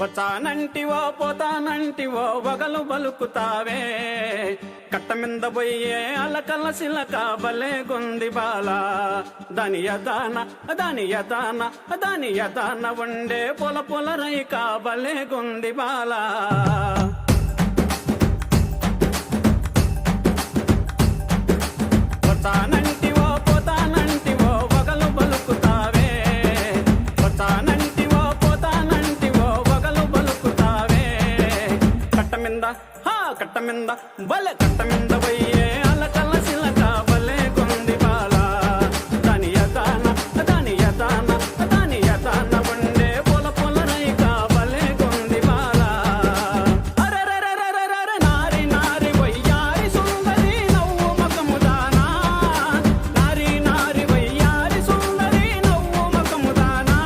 వచ్చానంటివో పోతానంటివో వగలు బలుకుతావే కట్ట మింద పోయే అలకల సిలక బలే గొంది బాల దాని యదాన ఉండే పొల పొల రైక బలే గొంది బాల వచ్చానంటివో పోతానంటివో వగలు బలుకుతావే వచ్చానంటివో పోతానంటివో వగలు బలుకుతావే కట్ట మింద బలే కట్ట మింద పోయే అలకల సిలక బలే గొంది బాల దాని యదాన ఉండే పొల పొల రైక బలే గొంది బాల అరెరెరెరెరెరె నారి నారి వయ్యారి సుందరి నవ్వు మకముదానా నారి వయ్యారి సుందరి నవ్వు మకముదానా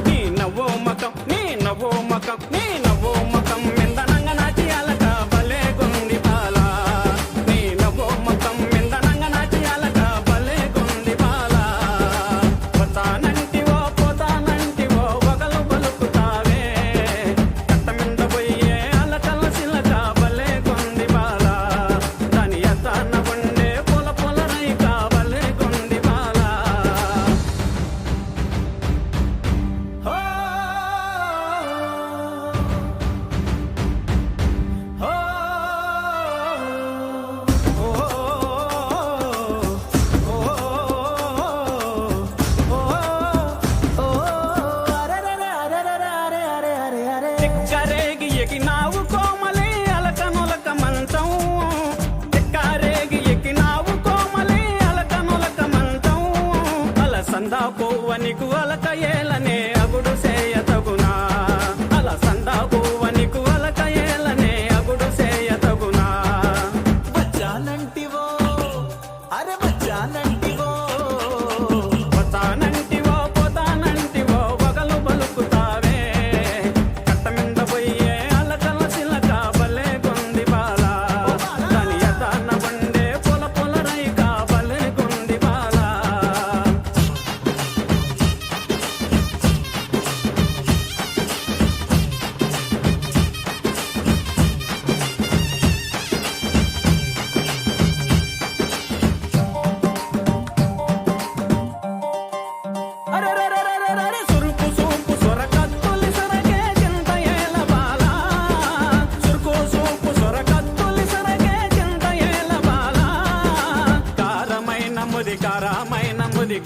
నీ నవ్వు మకం మిందనంగ నాటి అలక బలే గొంది బాల నీ నవ్వు మకం మిందనంగ నాటి అలక బలే గొంది బాల వచ్చానంటివో పోతానంటివో వగలు బలుకుతావే కట్ట మింద పోయే అలకల సిలక బలే గొంది బాల దాని యదాన ఉండే పొల పొల రైక బలే గొంది బాల హో చిక్కరేగి ఎగినావు కోమలి అలకనొలక మంచం చిక్కరేగి ఎగినావు కోమలి అలకనొలక మంచం అలసందా పువ్వ నీకు అలక ఏలనే అగుడు సేయ తగునా అలసందా పువ్వ నీకు అలక ఏలనే అగుడు సేయ తగునా వచ్చానంటివో అరే వచ్చానంటివో వచ్చానంటివో పోతానంటివో వగలు బలుకుతావే కట్ట మింద పోయే అలకల సిలక బలే గొంది బాల దాని యదాన ఉండే పొల పొల రైక బలే గొంది బాల అరెరెరెరెరెరె సురుకు సూపు సొరకత్తులి సొరగే చింత ఏల బాల సురుకు సూపు సొరకత్తులి సొరగే చింత ఏల బాల కారమైన ముది